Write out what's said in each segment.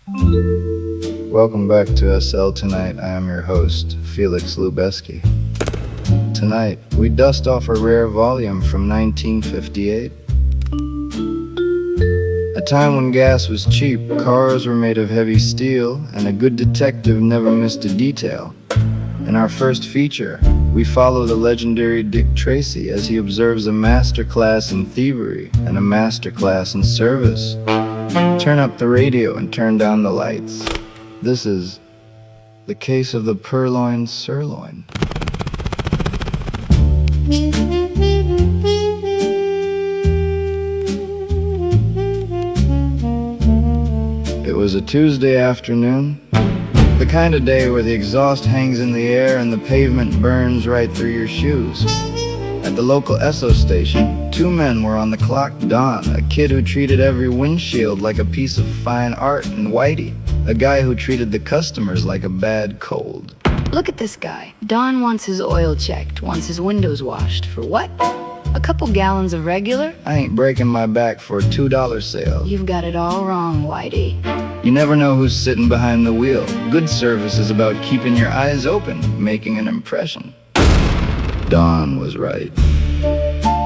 Welcome back to SL Tonight. I am your host, Felix Lubezki. Tonight, we dust off a rare volume from 1958. A time when gas was cheap, cars were made of heavy steel, and a good detective never missed a detail. In our first feature, we follow the legendary Dick Tracy as he observes a masterclass in thievery and a masterclass in service. Turn up the radio and turn down the lights. This is the case of the Purloined Sirloin. It was a Tuesday afternoon, the kind of day where the exhaust hangs in the air and the pavement burns right through your shoes. At the local Esso station, two men were on the clock. Don, a kid who treated every windshield like a piece of fine art, and Whitey, a guy who treated the customers like a bad cold. Look at this guy. Don wants his oil checked, wants his windows washed. For what? A couple gallons of regular? I ain't breaking my back for a $2 sale. You've got it all wrong, Whitey. You never know who's sitting behind the wheel. Good service is about keeping your eyes open, making an impression. Don was right.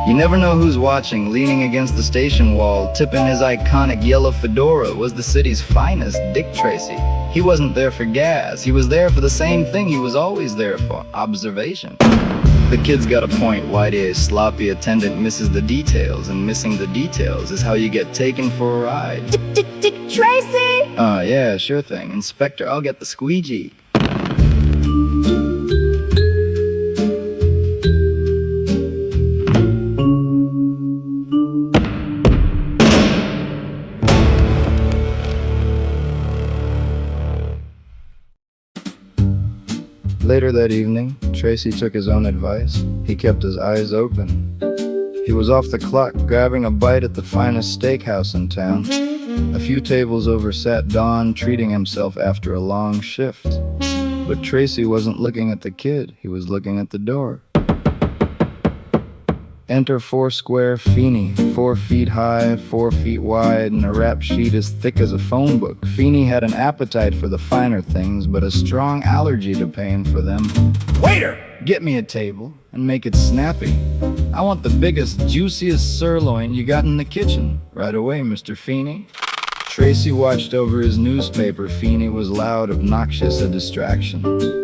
You never know who's watching. Leaning against the station wall, tipping his iconic yellow fedora, was the city's finest Dick Tracy. He wasn't there for gas. He was there for the same thing he was always there for: observation. The kid's got a point. Whitey, a sloppy attendant, misses the details, and missing the details is how you get taken for a ride. Dick Tracy! Yeah, sure thing. Inspector, I'll get the squeegee. Later that evening, Tracy took his own advice. He kept his eyes open. He was off the clock, grabbing a bite at the finest steakhouse in town. A few tables over sat Don, treating himself after a long shift. But Tracy wasn't looking at the kid, he was looking at the door. Enter Four Square Feeney, 4 feet high, 4 feet wide, and a rap sheet as thick as a phone book. Feeney had an appetite for the finer things, but a strong allergy to paying for them. Waiter! Get me a table, and make it snappy. I want the biggest, juiciest sirloin you got in the kitchen. Right away, Mr. Feeney. Tracy watched over his newspaper. Feeney was loud, obnoxious, a distraction.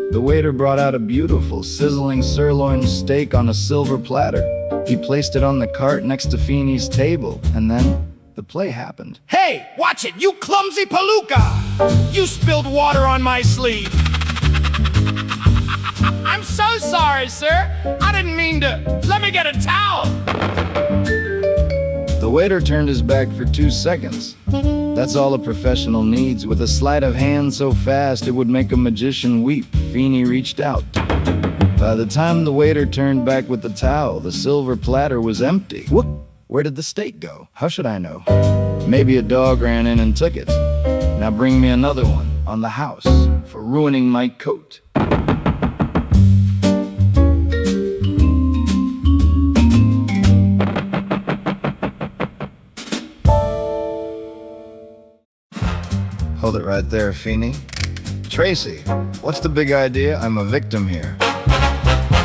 The waiter brought out a beautiful, sizzling sirloin steak on a silver platter. He placed it on the cart next to Feeney's table, and then the play happened. Hey, watch it, you clumsy palooka! You spilled water on my sleeve. I'm so sorry, sir. I didn't mean to. Let me get a towel. The waiter turned his back for 2 seconds. That's all a professional needs. With a sleight of hand so fast it would make a magician weep, Feeney reached out. By the time the waiter turned back with the towel, the silver platter was empty. Whoop! Where did the steak go? How should I know? Maybe a dog ran in and took it. Now bring me another one on the house for ruining my coat. Hold it right there, Feeney. Tracy, what's the big idea? I'm a victim here.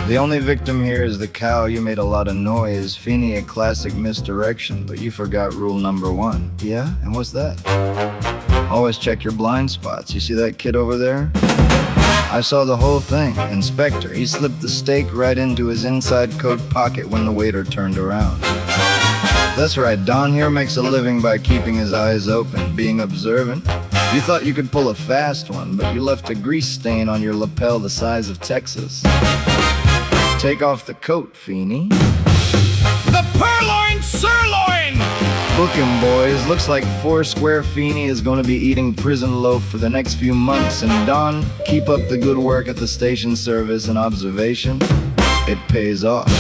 The only victim here is the cow. You made a lot of noise. Feeney, a classic misdirection, but you forgot rule number 1. Yeah? And what's that? Always check your blind spots. You see that kid over there? I saw the whole thing. Inspector, he slipped the steak right into his inside coat pocket when the waiter turned around. That's right, Don here makes a living by keeping his eyes open, being observant. You thought you could pull a fast one, but you left a grease stain on your lapel the size of Texas. Take off the coat, Feeney. The Purloined Sirloin! Book him, boys. Looks like Four Square Feeney is going to be eating prison loaf for the next few months. And Don, keep up the good work at the station service and observation. It pays off.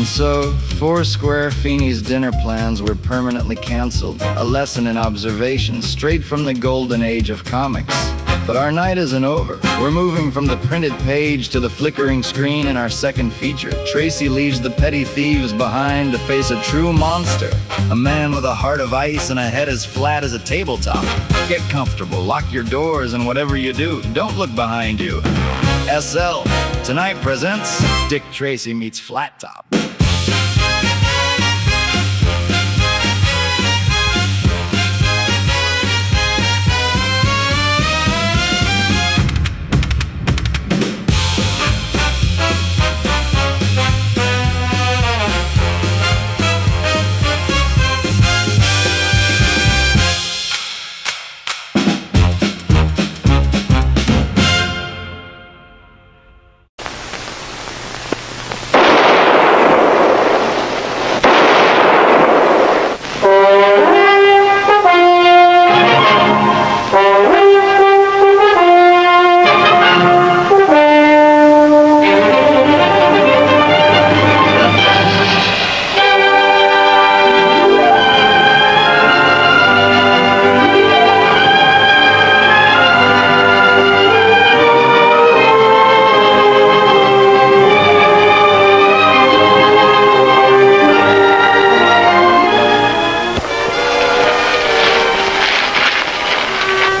So Four Square Feeney's dinner plans were permanently canceled, a lesson in observation straight from the golden age of comics. But our night isn't over. We're moving from the printed page to the flickering screen in our second feature. Tracy leaves the petty thieves behind to face a true monster. A man with a heart of ice and a head as flat as a tabletop. Get comfortable, lock your doors, and whatever you do, don't look behind you. SL tonight presents Dick Tracy meets Flattop.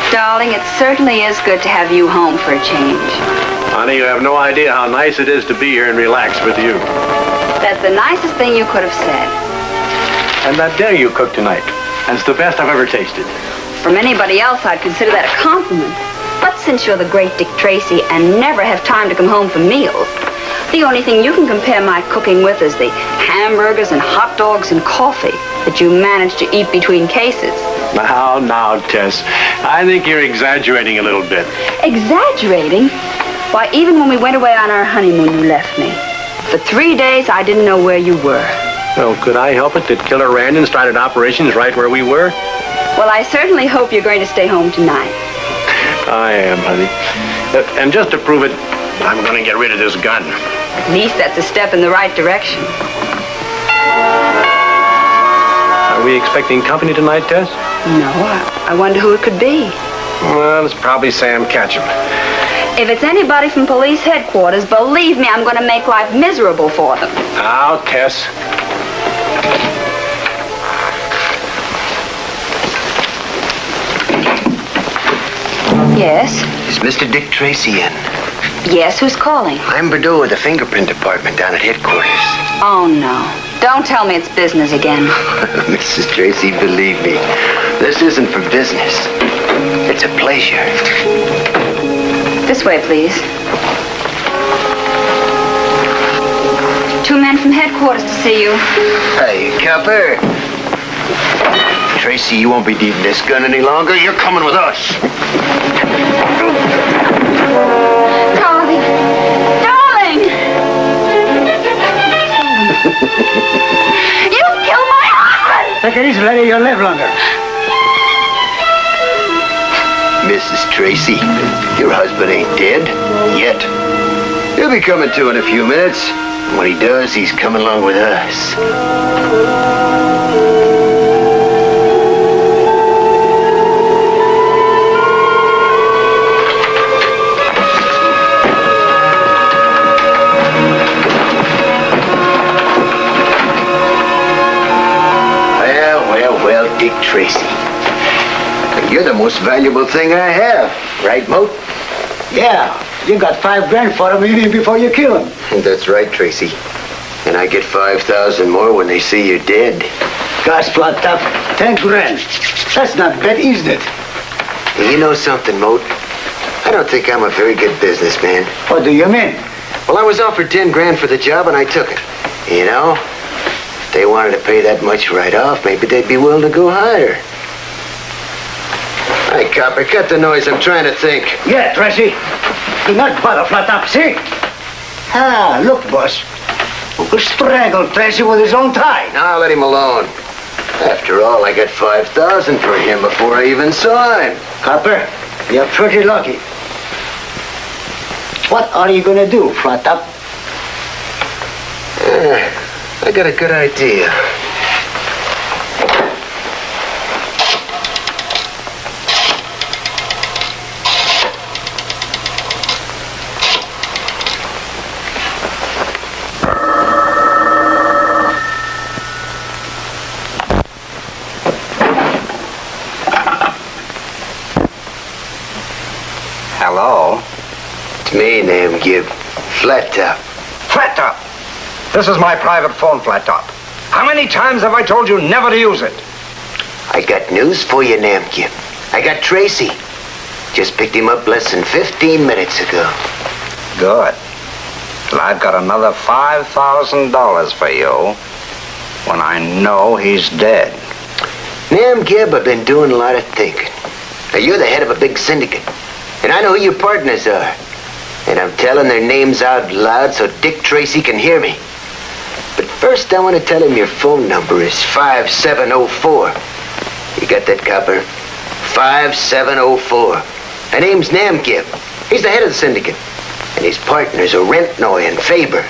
Darling, it certainly is good to have you home for a change. Honey, you have no idea how nice it is to be here and relax with you. That's the nicest thing you could have said. And that dinner you cooked tonight, that's the best I've ever tasted. From anybody else, I'd consider that a compliment. But since you're the great Dick Tracy and never have time to come home for meals, the only thing you can compare my cooking with is the hamburgers and hot dogs and coffee that you manage to eat between cases. Now, Tess, I think you're exaggerating a little bit. Exaggerating? Why, even when we went away on our honeymoon, you left me. For 3 days, I didn't know where you were. Well, could I help it that Killer Randon started operations right where we were? Well, I certainly hope you're going to stay home tonight. I am, honey. And just to prove it, I'm going to get rid of this gun. At least that's a step in the right direction. Are we expecting company tonight, Tess? No, I wonder who it could be. Well, it's probably Sam Ketchum. If it's anybody from police headquarters, believe me, I'm going to make life miserable for them. Now, Tess. Yes? Is Mr. Dick Tracy in? Yes, who's calling? I'm Bordeaux of the fingerprint department down at headquarters. Oh, no. Don't tell me it's business again. Mrs. Tracy, believe me, this isn't for business. It's a pleasure. This way, please. 2 men from headquarters to see you. Hey, copper. Tracy, you won't be needing this gun any longer. You're coming with us. Darling! Darling! You killed my husband! Take it easy, lady. You'll live longer. Mrs. Tracy, your husband ain't dead yet. He'll be coming to in a few minutes. And when he does, he's coming along with us. Well, Dick Tracy. You're the most valuable thing I have, right, Moat? Yeah, you got $5 for him even before you kill him. That's right, Tracy. And I get 5,000 more when they see you're dead. Gosh, Flattop, $10,000. That's not bad, isn't it? You know something, Moat? I don't think I'm a very good businessman. What do you mean? Well, I was offered 10 grand for the job and I took it. You know, if they wanted to pay that much right off, maybe they'd be willing to go higher. Hey, copper, cut the noise. I'm trying to think. Yeah, Tracy. Do not bother, Flattop, see? Ah, look, boss. Who could strangle Tracy with his own tie? Now let him alone. After all, I got 5,000 for him before I even saw him. Copper, you're pretty lucky. What are you gonna do, Flattop? I got a good idea. Hello? It's me, M.A.G.I.C. Flattop. Flattop! This is my private phone, Flattop. How many times have I told you never to use it? I got news for you, M.A.G.I.C. I got Tracy. Just picked him up less than 15 minutes ago. Good. Well, I've got another $5,000 for you when I know he's dead. M.A.G.I.C., I've been doing a lot of thinking. Now, you're the head of a big syndicate, and I know who your partners are. And I'm telling their names out loud so Dick Tracy can hear me. But first, I want to tell him your phone number is 5704. You got that, copper? 5704. My name's M.A.G.I.C. He's the head of the syndicate. And his partners are Rentnoy and Faber.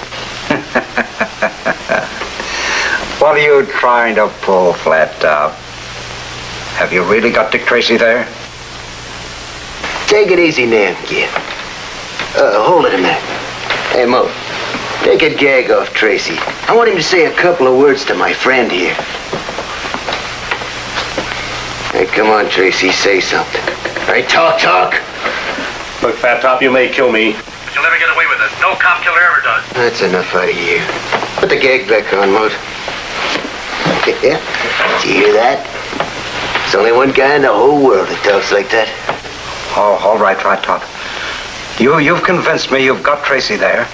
What are you trying to pull, Flattop? Have you really got Dick Tracy there? Take it easy, M.A.G.I.C. Hold it a minute. Hey, Mo, take a gag off Tracy. I want him to say a couple of words to my friend here. Hey, come on, Tracy, say something. All right, talk. Look, Flattop, you may kill me, but you'll never get away with it. No cop killer ever does. That's enough out of you. Put the gag back on, Mo. Yeah? Did you hear that? There's only one guy in the whole world that talks like that. Oh, all right, Flattop. You've convinced me you've got Tracy there.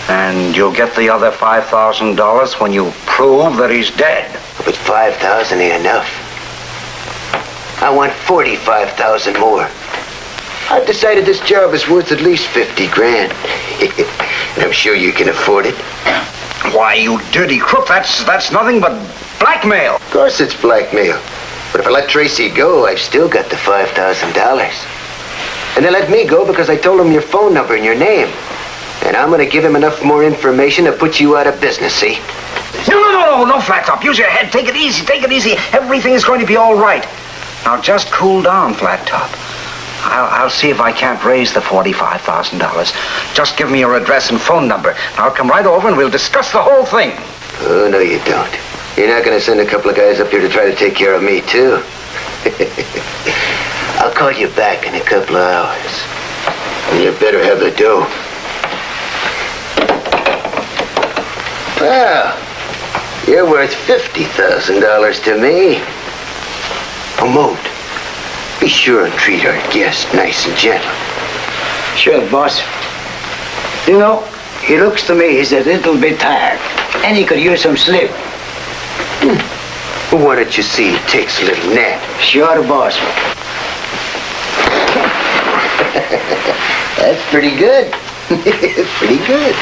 And you'll get the other $5,000 when you prove that he's dead. But 5,000 ain't enough. I want 45,000 more. I've decided this job is worth at least 50 grand. And I'm sure you can afford it. Why, you dirty crook, that's nothing but blackmail. Of course it's blackmail. But if I let Tracy go, I've still got the $5,000. And they let me go because I told them your phone number and your name. And I'm gonna give him enough more information to put you out of business, see? No, Flattop. Use your head. Take it easy. Everything is going to be all right. Now, just cool down, Flattop. I'll see if I can't raise the $45,000. Just give me your address and phone number. I'll come right over and we'll discuss the whole thing. Oh, no, you don't. You're not gonna send a couple of guys up here to try to take care of me, too. I'll call you back in a couple of hours. And you better have the dough. Well, you're worth $50,000 to me. Oh, Moat, be sure and treat our guest nice and gentle. Sure, boss. You know, he looks to me, he's a little bit tired. And he could use some sleep. Well, why don't you see he takes a little nap? Sure, boss. That's pretty good. Pretty good.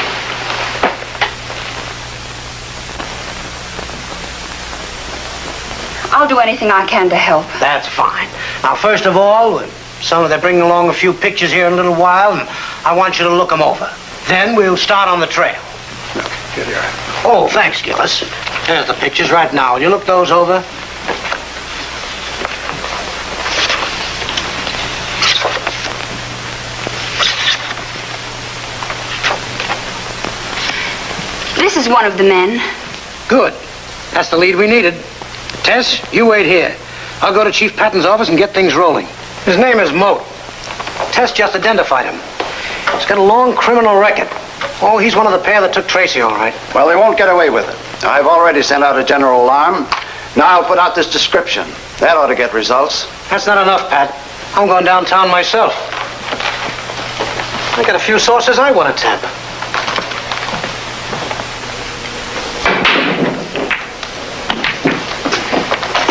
I'll do anything I can to help. That's fine. Now, first of all, they're bringing along a few pictures here in a little while, and I want you to look them over. Then we'll start on the trail. Get here. Oh, thanks, Gillis. There's the pictures right now. Will you look those over? This is one of the men. Good. That's the lead we needed. Tess, you wait here. I'll go to Chief Patton's office and get things rolling. His name is Moat. Tess just identified him. He's got a long criminal record. Oh, he's one of the pair that took Tracy, all right. Well, they won't get away with it. I've already sent out a general alarm. Now I'll put out this description. That ought to get results. That's not enough, Pat. I'm going downtown myself. I got a few sources I want to tap.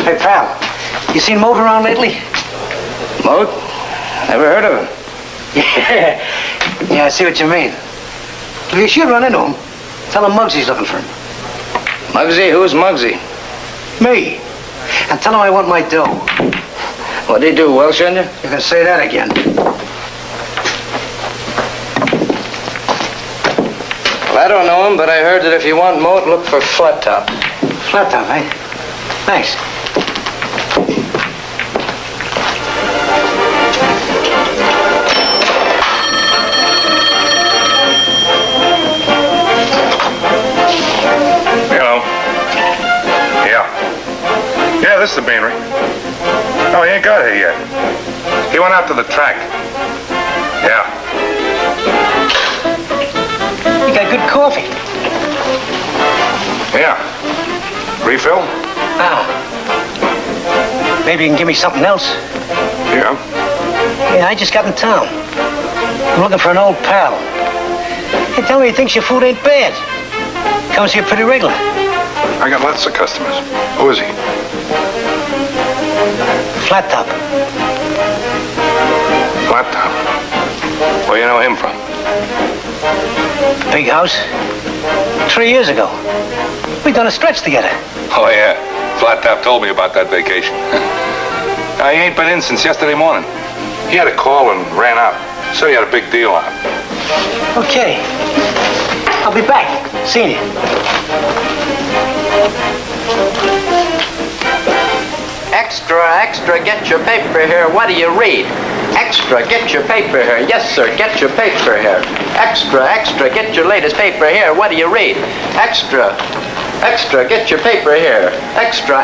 Hey, pal, you seen Moat around lately? Moat? Never heard of him. Yeah, I see what you mean. If you should run into him, tell him Muggsy's looking for him. Muggsy? Who's Muggsy? Me. And tell him I want my dough. What'd he do, Welsh on you? You can say that again. Well, I don't know him, but I heard that if you want Moat, look for Flattop. Flattop, eh? Thanks. Hello. Yeah, this is the beanery. Oh, he ain't got here yet. He went out to the track. Yeah. You got good coffee. Yeah. Refill? Ah. Maybe you can give me something else. Yeah. Yeah, I just got in town. I'm looking for an old pal. Hey, tell me he thinks your food ain't bad. Comes here pretty regular. I got lots of customers. Who is he? Flattop. Flattop. Where you know him from? Big house. 3 years ago. We done a stretch together. Oh, yeah. Flattop told me about that vacation. He ain't been in since yesterday morning. He had a call and ran out. So he had a big deal on him. Okay. I'll be back. Seeing you. Extra, get your paper here. What do you read? Extra, get your paper here. Yes, sir, get your paper here. Extra, get your latest paper here. What do you read? Extra, get your paper here. Extra.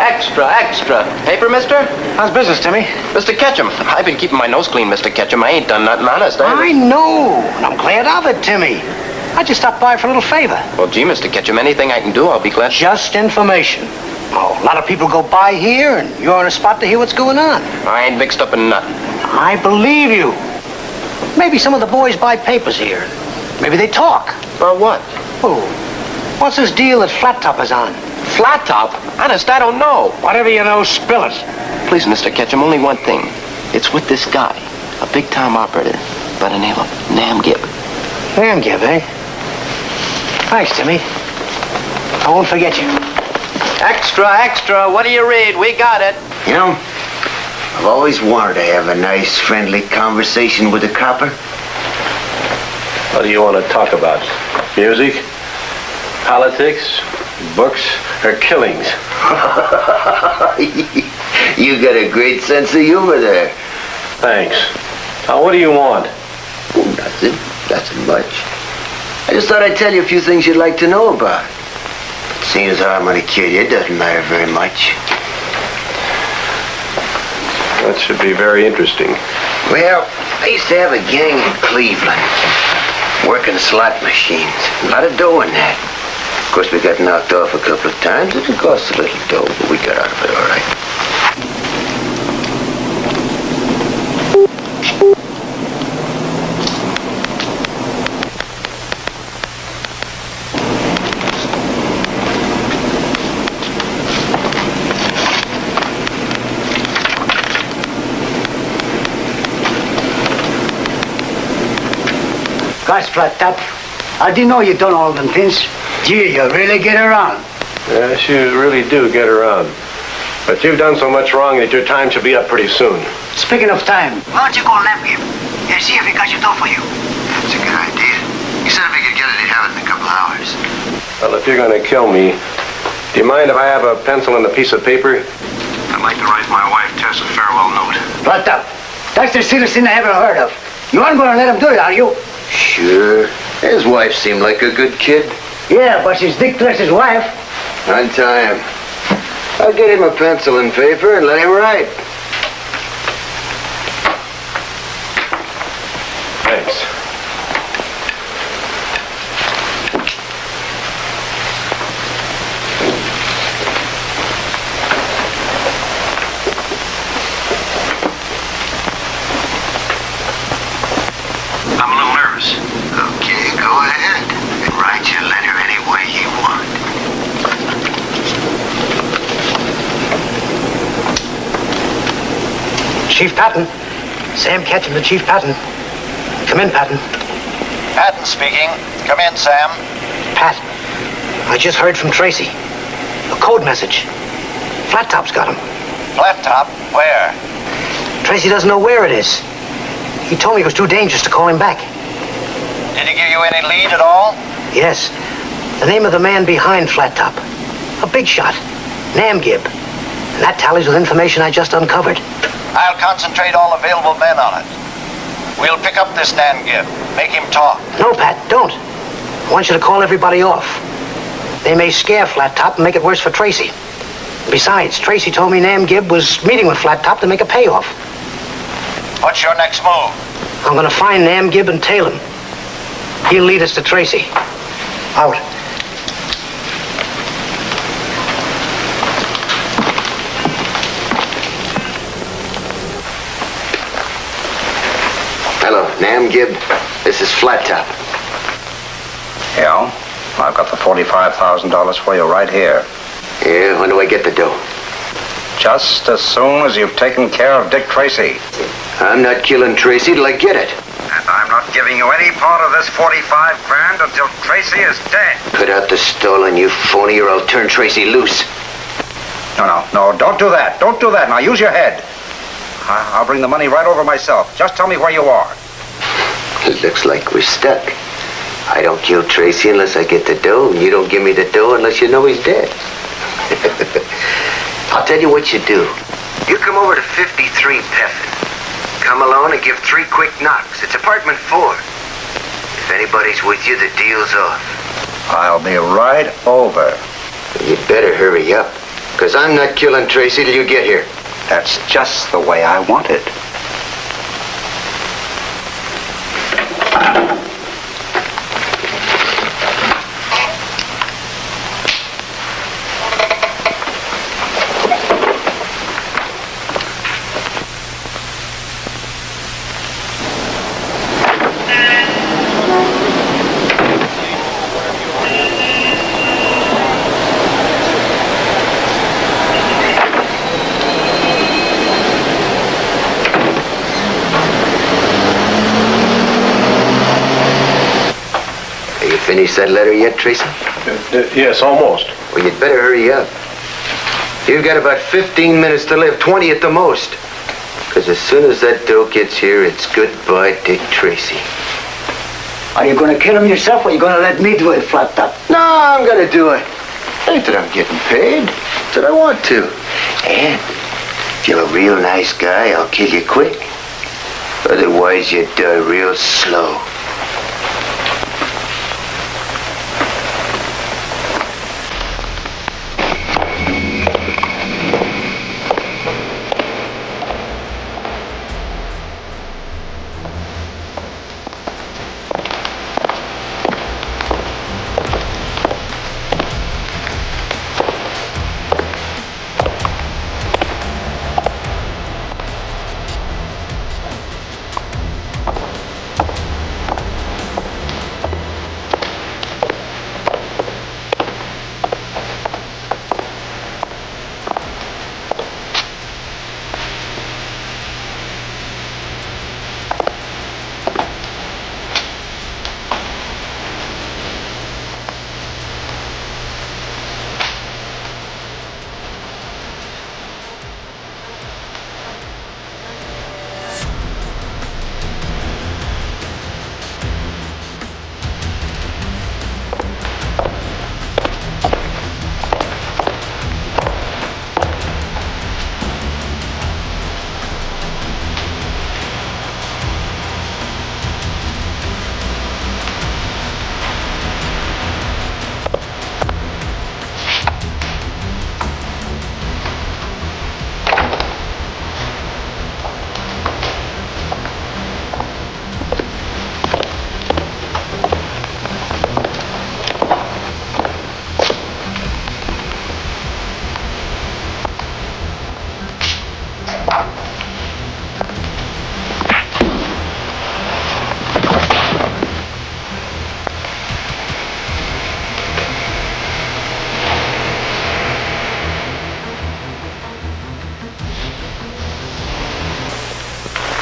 Paper, mister? How's business, Timmy? Mr. Ketchum, I've been keeping my nose clean, Mr. Ketchum. I ain't done nothing honest. I know, and I'm glad of it, Timmy. I just stopped by for a little favor. Well, gee, Mr. Ketchum, anything I can do, I'll be glad. Just information. Oh, a lot of people go by here, and you're on a spot to hear what's going on. I ain't mixed up in nothing. I believe you. Maybe some of the boys buy papers here. Maybe they talk. About what? Oh, what's this deal that Flattop is on? Flattop? Honest, I don't know. Whatever you know, spill it. Please, Mr. Ketchum, only one thing. It's with this guy, a big-time operator by the name of M.A.G.I.C. M.A.G.I.C, eh? Thanks, Timmy. I won't forget you. Extra, what do you read? We got it. You know, I've always wanted to have a nice, friendly conversation with a copper. What do you want to talk about? Music? Politics? Books? Or killings? You got a great sense of humor there. Thanks. Now, what do you want? Oh, nothing much. I just thought I'd tell you a few things you'd like to know about. But seeing as how I'm gonna kill you, it doesn't matter very much. That should be very interesting. Well, I used to have a gang in Cleveland, working slot machines. A lot of dough in that. Of course, we got knocked off a couple of times. It cost a little dough, but we got out of it all right. Gosh, Flattop, I didn't know you done all them things. Gee, you really get around. Yes, you really do get around. But you've done so much wrong that your time should be up pretty soon. Speaking of time, why don't you call Lampion and see if he got your dough for you? That's a good idea. He said if he could get it, he'd have it in a couple hours. Well, if you're going to kill me, do you mind if I have a pencil and a piece of paper? I'd like to write my wife Tess a farewell note. Flattop, that's the silliest thing I ever heard of. You aren't going to let him do it, are you? Sure. His wife seemed like a good kid. Yeah, but she's Dick Tracy's wife. Untie him. I'll get him a pencil and paper and let him write. Thanks. I'm a little nervous. Okay, go ahead. And write your letter any way you want. Chief Patton. Sam Ketchum, the Chief Patton. Come in, Patton. Patton speaking. Come in, Sam. Pat, I just heard from Tracy. A code message. Flattop's got him. Flattop? Where? Tracy doesn't know where it is. He told me it was too dangerous to call him back. Did he give you any lead at all? Yes. The name of the man behind Flattop. A big shot. M.A.G.I.C. And that tallies with information I just uncovered. I'll concentrate all available men on it. We'll pick up this M.A.G.I.C. Make him talk. No, Pat, don't. I want you to call everybody off. They may scare Flattop and make it worse for Tracy. Besides, Tracy told me M.A.G.I.C. was meeting with Flattop to make a payoff. What's your next move? I'm gonna find M.A.G.I.C. and tail him. He'll lead us to Tracy. Out. Hello, M.A.G.I.C. This is Flattop. Yeah, I've got the $45,000 for you right here. Yeah, when do I get the dough? Just as soon as you've taken care of Dick Tracy. I'm not killing Tracy till I get it. And I'm not giving you any part of this 45 grand until Tracy is dead. Put out the stolen, you phony, or I'll turn Tracy loose. No, don't do that. Don't do that. Now use your head. I'll bring the money right over myself. Just tell me where you are. It looks like we're stuck. I don't kill Tracy unless I get the dough, and you don't give me the dough unless you know he's dead. I'll tell you what you do. You come over to 53 Peffin. Come alone and give 3 quick knocks. It's apartment 4. If anybody's with you, the deal's off. I'll be right over. You'd better hurry up, because I'm not killing Tracy till you get here. That's just the way I want it. Finish that letter yet, Tracy? Yes, almost. Well, you'd better hurry up. You've got about 15 minutes to live, 20 at the most. Because as soon as that dough gets here, it's goodbye, Dick Tracy. Are you gonna kill him yourself, or are you gonna let me do it, Flattop? No, I'm gonna do it. Ain't that I'm getting paid. It's that I want to. And if you're a real nice guy, I'll kill you quick. Otherwise, you die real slow.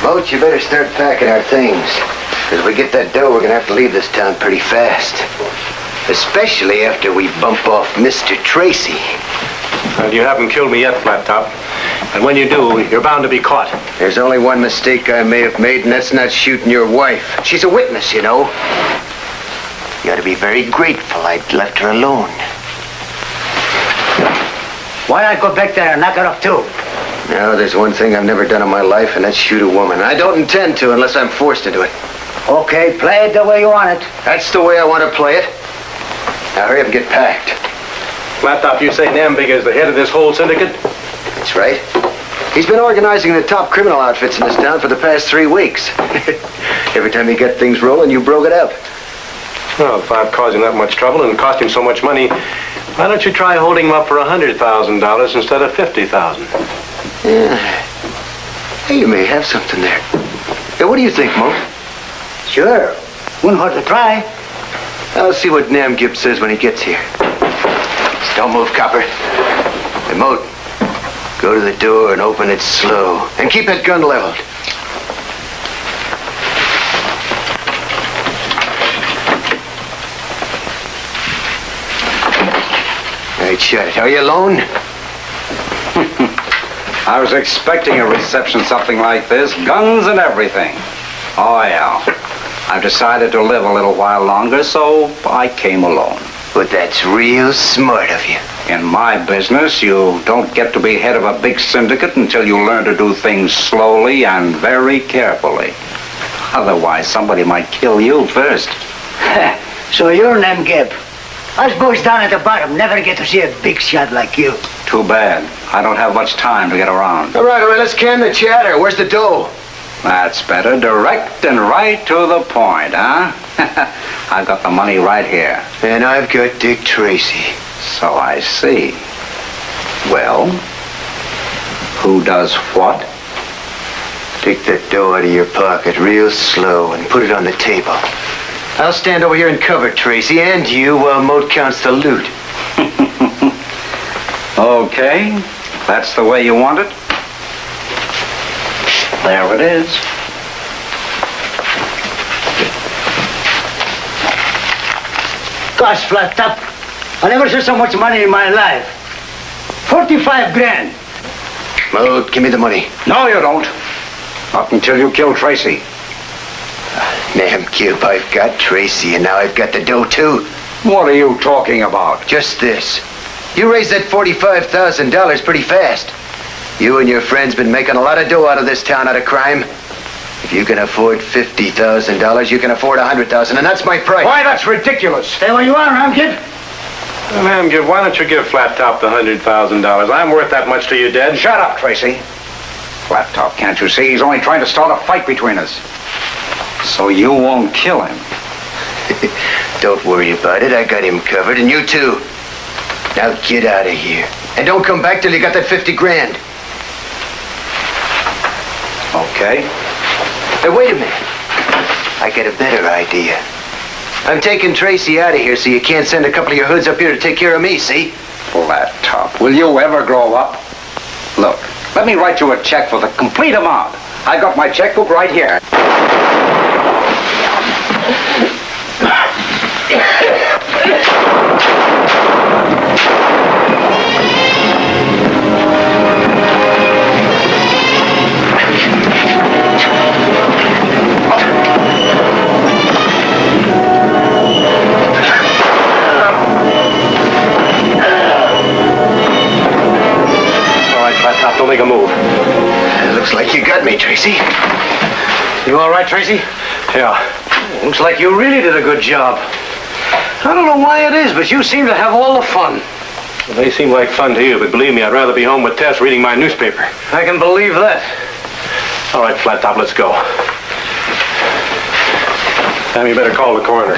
Boat, you better start packing our things. As we get that dough, we're gonna have to leave this town pretty fast. Especially after we bump off Mr. Tracy. And you haven't killed me yet, Flattop. And when you do, you're bound to be caught. There's only one mistake I may have made, and that's not shooting your wife. She's a witness, you know. You ought to be very grateful I'd left her alone. Why not go back there and knock her off, too? No, there's one thing I've never done in my life, and that's shoot a woman. I don't intend to unless I'm forced into it. Okay, play it the way you want it. That's the way I want to play it. Now hurry up and get packed. Flattop, you say M.A.G.I is the head of this whole syndicate? That's right. He's been organizing the top criminal outfits in this town for the past 3 weeks. Every time you get things rolling, you broke it up. Well, if I've caused him that much trouble and cost him so much money, why don't you try holding him up for $100,000 instead of $50,000? Yeah. Hey, you may have something there. Hey, what do you think, Mo? Sure. Wouldn't hurt to try. I'll see what M.A.G.I says when he gets here. Don't move, copper. Hey, Moat, go to the door and open it slow. And keep that gun leveled. All right, shut it. Are you alone? I was expecting a reception something like this. Guns and everything. Oh, yeah. I've decided to live a little while longer, so I came alone. But that's real smart of you. In my business, you don't get to be head of a big syndicate until you learn to do things slowly and very carefully. Otherwise, somebody might kill you first. So you're an M.A.G.I. Us boys down at the bottom never get to see a big shot like you. Too bad. I don't have much time to get around. All right, let's can the chatter. Where's the dough? That's better. Direct and right to the point, huh? I've got the money right here. And I've got Dick Tracy. So I see. Well, who does what? Take that dough out of your pocket real slow and put it on the table. I'll stand over here and cover Tracy and you while Moat counts the loot. Okay, that's the way you want it. There it is. Gosh, Flattop, I never saw so much money in my life. 45 grand. Moat, give me the money. No, you don't. Not until you kill Tracy. M.A.G.I, I've got Tracy, and now I've got the dough, too. What are you talking about? Just this. You raised that $45,000 pretty fast. You and your friends been making a lot of dough out of this town out of crime. If you can afford $50,000, you can afford $100,000, and that's my price. Why, that's ridiculous. Stay where you are, M.A.G.I. M.A.G.I, why don't you give Flattop the $100,000? I'm worth that much to you, Dad. Shut up, Tracy. Flattop, can't you see? He's only trying to start a fight between us. So you won't kill him. Don't worry about it. I got him covered, and you too. Now get out of here. And don't come back till you got that 50 grand. Okay. Hey, wait a minute. I got a better idea. I'm taking Tracy out of here so you can't send a couple of your hoods up here to take care of me, see? Flattop, will you ever grow up? Look, let me write you a check for the complete amount. I got my checkbook right here. Don't make a move. Looks like you got me, Tracy. You all right, Tracy? Yeah. Looks like you really did a good job. I don't know why it is, but you seem to have all the fun. Well, they seem like fun to you, but believe me, I'd rather be home with Tess reading my newspaper. I can believe that. All right, Flattop, let's go. Sam, you better call the coroner.